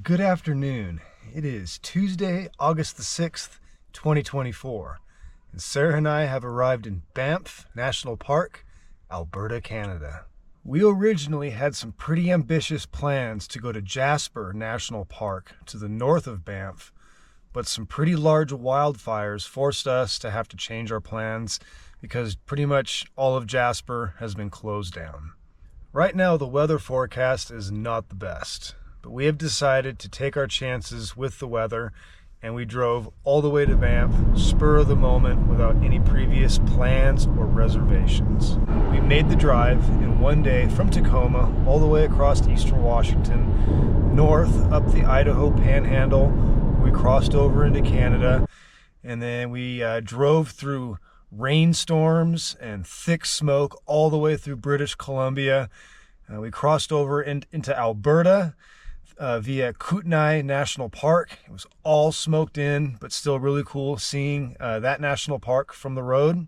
Good afternoon. It is Tuesday, August the 6th, 2024, and Sarah and I have arrived in Banff National Park, Alberta, Canada. We originally had some pretty ambitious plans to go to Jasper National Park to the north of Banff, but some pretty large wildfires forced us to have to change our plans because pretty much all of Jasper has been closed down. Right now, the weather forecast is not the best. But we have decided to take our chances with the weather, and we drove all the way to Banff, spur of the moment, without any previous plans or reservations. We made the drive in one day from Tacoma all the way across eastern Washington, north up the Idaho Panhandle. We crossed over into Canada, and then we drove through rainstorms and thick smoke all the way through British Columbia. We crossed over into Alberta, via Kootenai National Park. It was all smoked in, but still really cool seeing that national park from the road. And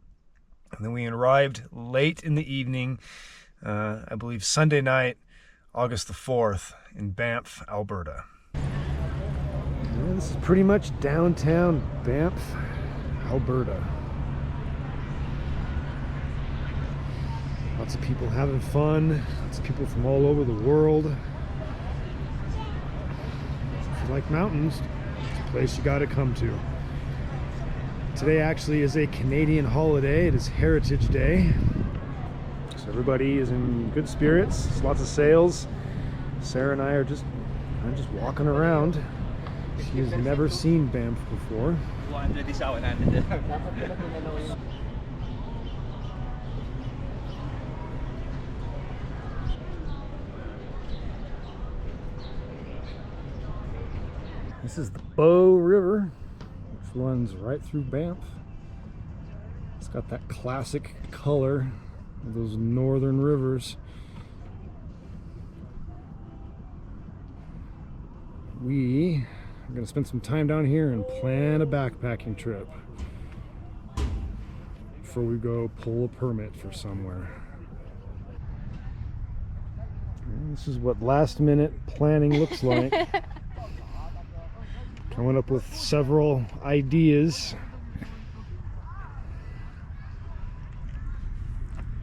then we arrived late in the evening, I believe Sunday night, August the 4th, in Banff, Alberta. Yeah, this is pretty much downtown Banff, Alberta. Lots of people having fun, lots of people from all over the world. If you like mountains, it's a place you got to come to. Today actually is a Canadian holiday. It is Heritage Day. So everybody is in good spirits. There's lots of sales. Sarah and I are just walking around. She has never seen Banff before. This is the Bow River, which runs right through Banff. It's got that classic color of those northern rivers. We are going to spend some time down here and plan a backpacking trip before we go pull a permit for somewhere. And this is what last minute planning looks like. Coming up with several ideas.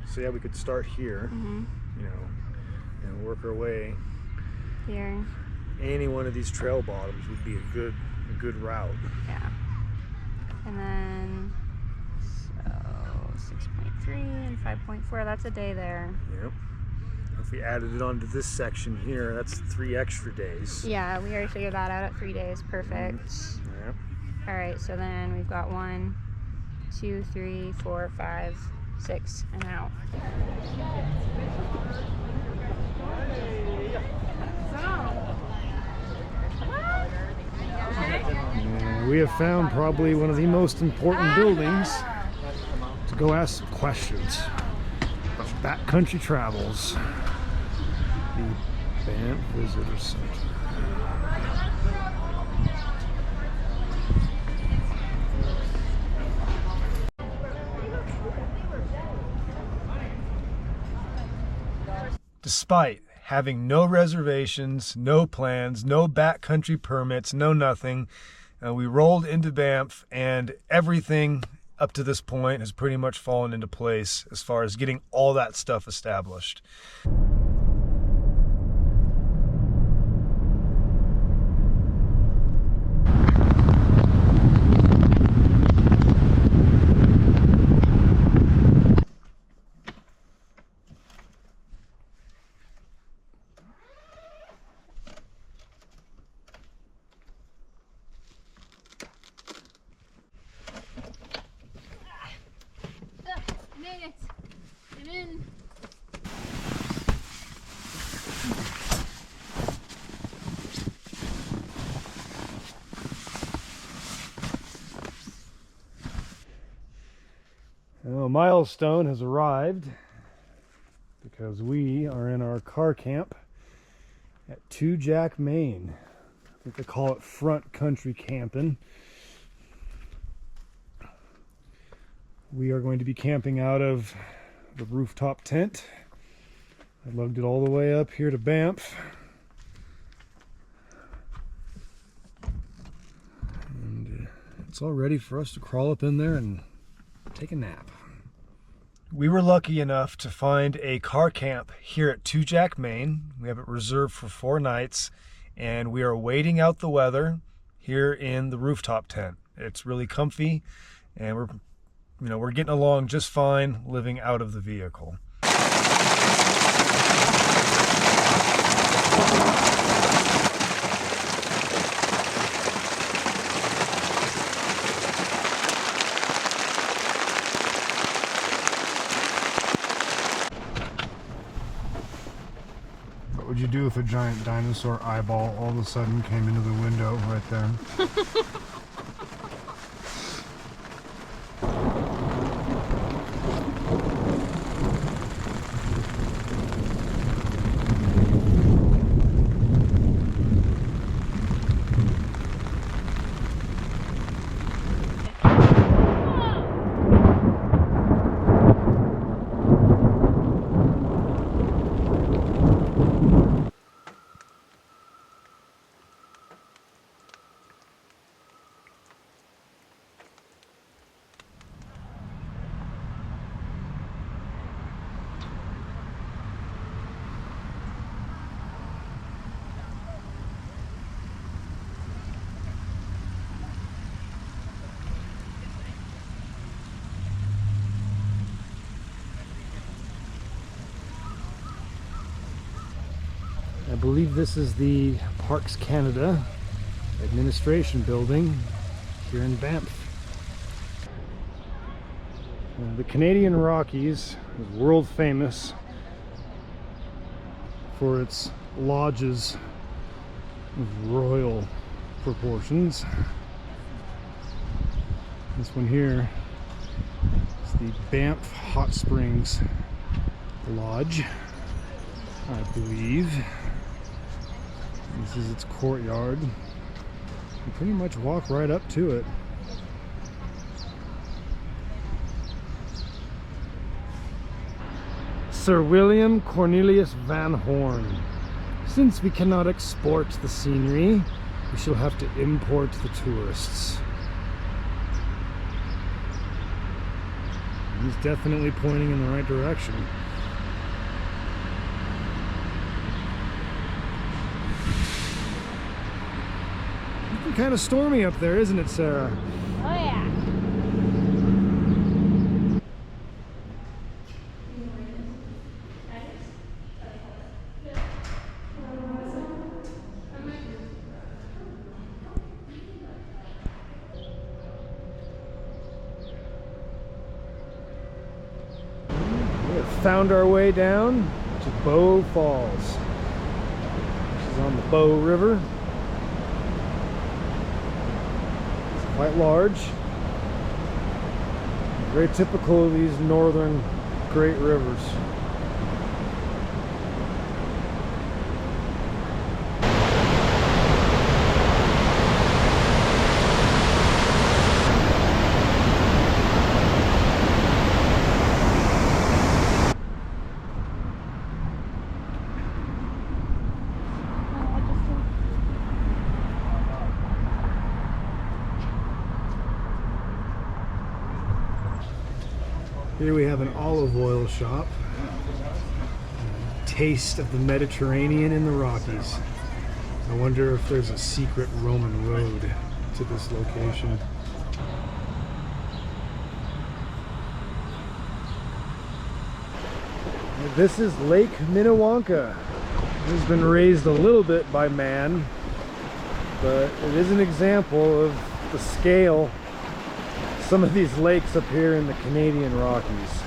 So yeah, we could start here, you know, and work our way here. Any one of these trail bottoms would be a good route. Yeah. And then so 6.3 and 5.4. That's a day there. Yep. If we added it onto this section here, that's 3 extra days. Yeah, we already figured that out at 3 days. Perfect. Yep. All right, so then we've got 1, 2, 3, 4, 5, 6, and out. We have found probably one of the most important buildings to go ask some questions about backcountry travels. The Banff Visitor Center. Despite having no reservations, no plans, no backcountry permits, no nothing, we rolled into Banff, and everything up to this point has pretty much fallen into place as far as getting all that stuff established. Get in. Well, a milestone has arrived because we are in our car camp at Two Jack, Maine. I think they call it front country camping. We are going to be camping out of the rooftop tent. I lugged it all the way up here to Banff. And it's all ready for us to crawl up in there and take a nap. We were lucky enough to find a car camp here at Two Jack, Maine. We have it reserved for 4 nights, and we are waiting out the weather here in the rooftop tent. It's really comfy, and we're getting along just fine living out of the vehicle. What would you do if a giant dinosaur eyeball all of a sudden came into the window right there? I believe this is the Parks Canada administration building here in Banff. The Canadian Rockies is world famous for its lodges of royal proportions. This one here is the Banff Hot Springs Lodge, I believe. This is its courtyard. You pretty much walk right up to it. Sir William Cornelius Van Horn. Since we cannot export the scenery, we shall have to import the tourists. He's definitely pointing in the right direction. Kind of stormy up there, isn't it, Sarah? Oh yeah. We have found our way down to Bow Falls. This is on the Bow River. Quite large, very typical of these northern great rivers. Here we have an olive oil shop. Taste of the Mediterranean in the Rockies. I wonder if there's a secret Roman road to this location. This is Lake Minnewanka. It has been raised a little bit by man, but it is an example of the scale some of these lakes up here in the Canadian Rockies.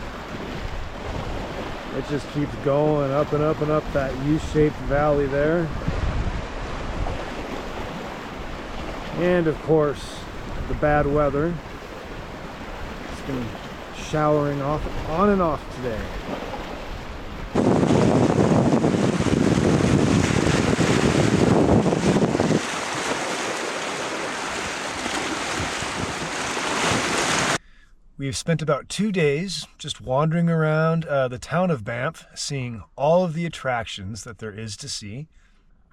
It just keeps going up and up and up that U-shaped valley there. And of course, the bad weather. It's been showering on and off today. We've spent about 2 days just wandering around the town of Banff, seeing all of the attractions that there is to see.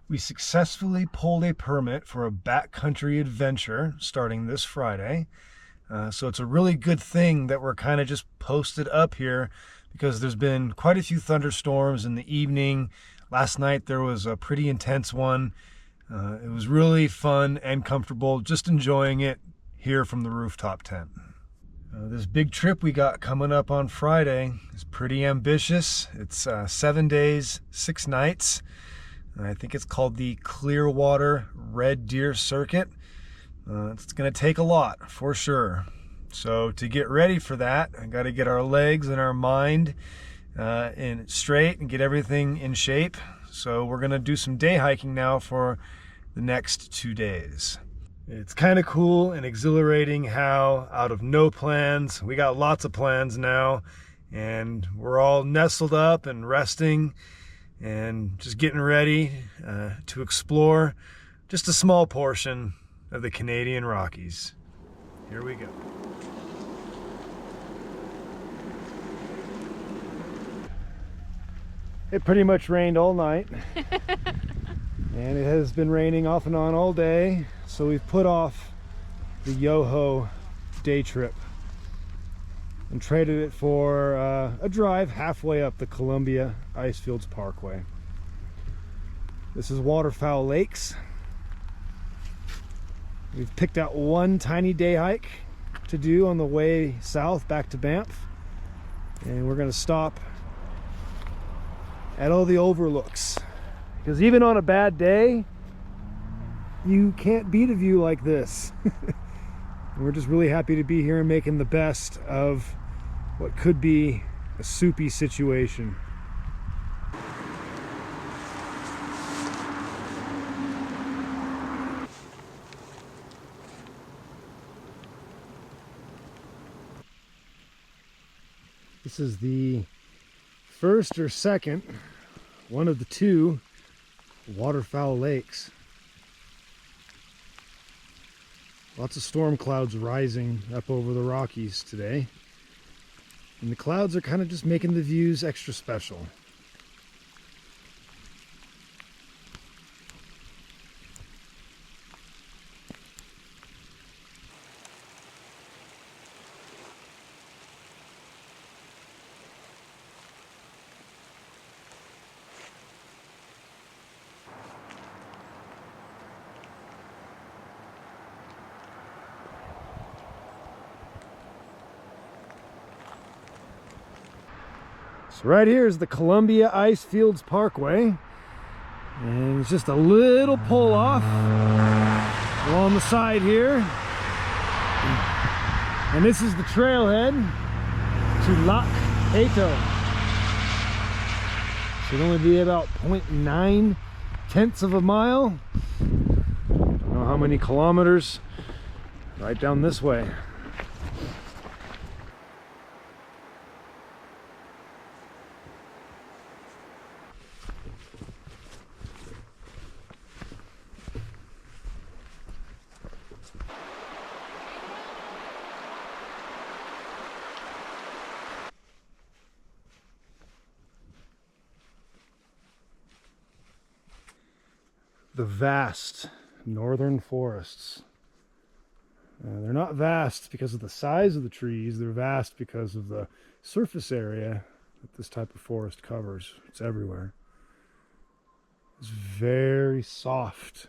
We successfully pulled a permit for a backcountry adventure starting this Friday. So it's a really good thing that we're kind of just posted up here, because there's been quite a few thunderstorms in the evening. Last night there was a pretty intense one. It was really fun and comfortable, just enjoying it here from the rooftop tent. This big trip we got coming up on Friday is pretty ambitious. It's 7 days, 6 nights. I think it's called the Clearwater Red Deer Circuit. It's going to take a lot, for sure. So to get ready for that, I got to get our legs and our mind in straight and get everything in shape. So we're going to do some day hiking now for the next 2 days. It's kind of cool and exhilarating how out of no plans, we got lots of plans now, and we're all nestled up and resting and just getting ready to explore just a small portion of the Canadian Rockies. Here we go. It pretty much rained all night. And it has been raining off and on all day, so we've put off the Yoho day trip and traded it for a drive halfway up the Columbia Icefields Parkway. This is Waterfowl Lakes. We've picked out one tiny day hike to do on the way south back to Banff, and we're going to stop at all the overlooks. Because even on a bad day, you can't beat a view like this. We're just really happy to be here and making the best of what could be a soupy situation. This is the first or second, one of the two, Waterfowl Lakes. Lots of storm clouds rising up over the Rockies today, and the clouds are kind of just making the views extra special. So right here is the Columbia Icefields Parkway, and it's just a little pull off along the side here, and this is the trailhead to Lac Peyto. Should only be about 0.9 of a mile. Don't know how many kilometers. Right down this way. The vast northern forests. They're not vast because of the size of the trees, they're vast because of the surface area that this type of forest covers. It's everywhere. It's very soft,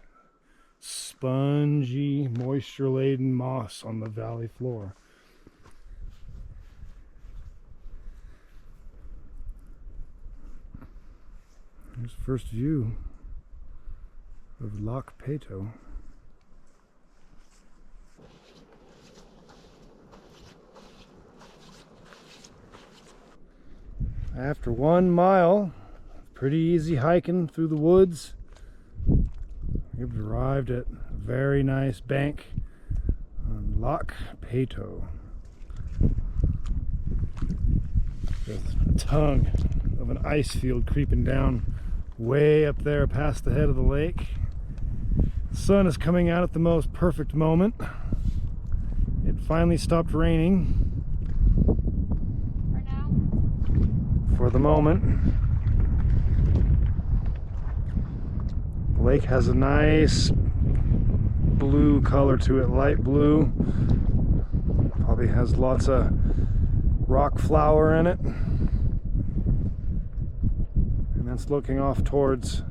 spongy, moisture-laden moss on the valley floor. Here's the first view of Lac Peyto. After 1 mile, pretty easy hiking through the woods, we've arrived at a very nice bank on Lac Peyto. With a tongue of an ice field creeping down way up there past the head of the lake. The sun is coming out at the most perfect moment. It finally stopped raining, the moment. The lake has a nice blue color to it, light blue. Probably has lots of rock flour in it. And that's looking off towards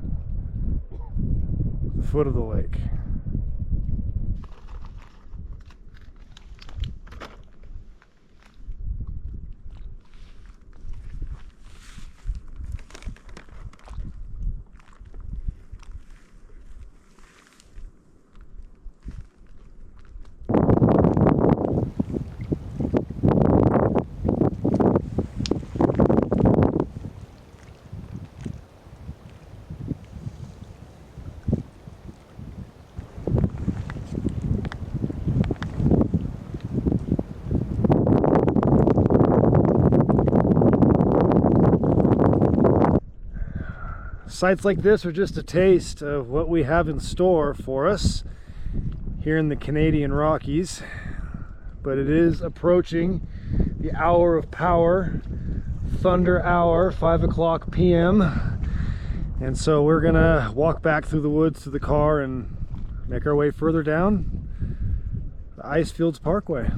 the foot of the lake. Sites like this are just a taste of what we have in store for us here in the Canadian Rockies, but it is approaching the hour of power, thunder hour, 5 o'clock p.m. And so we're gonna walk back through the woods to the car and make our way further down the Icefields Parkway.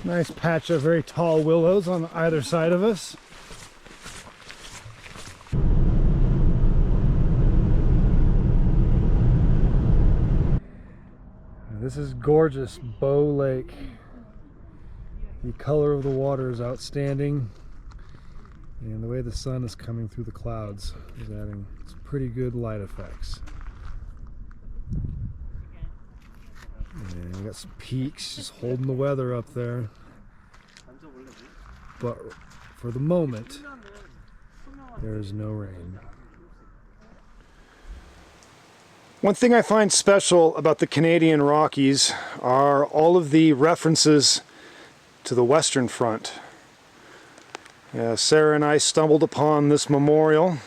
Nice patch of very tall willows on either side of us. This is gorgeous Bow Lake. The color of the water is outstanding, and the way the sun is coming through the clouds is adding some pretty good light effects. And we got some peaks just holding the weather up there. But for the moment, there is no rain. One thing I find special about the Canadian Rockies are all of the references to the Western Front. Sarah and I stumbled upon this memorial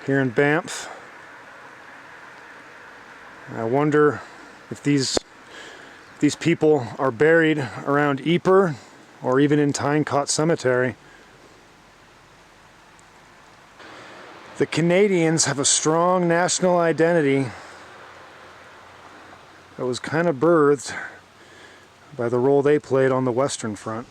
here in Banff. I wonder if these people are buried around Ypres or even in Tynecott Cemetery. The Canadians have a strong national identity that was kind of birthed by the role they played on the Western Front.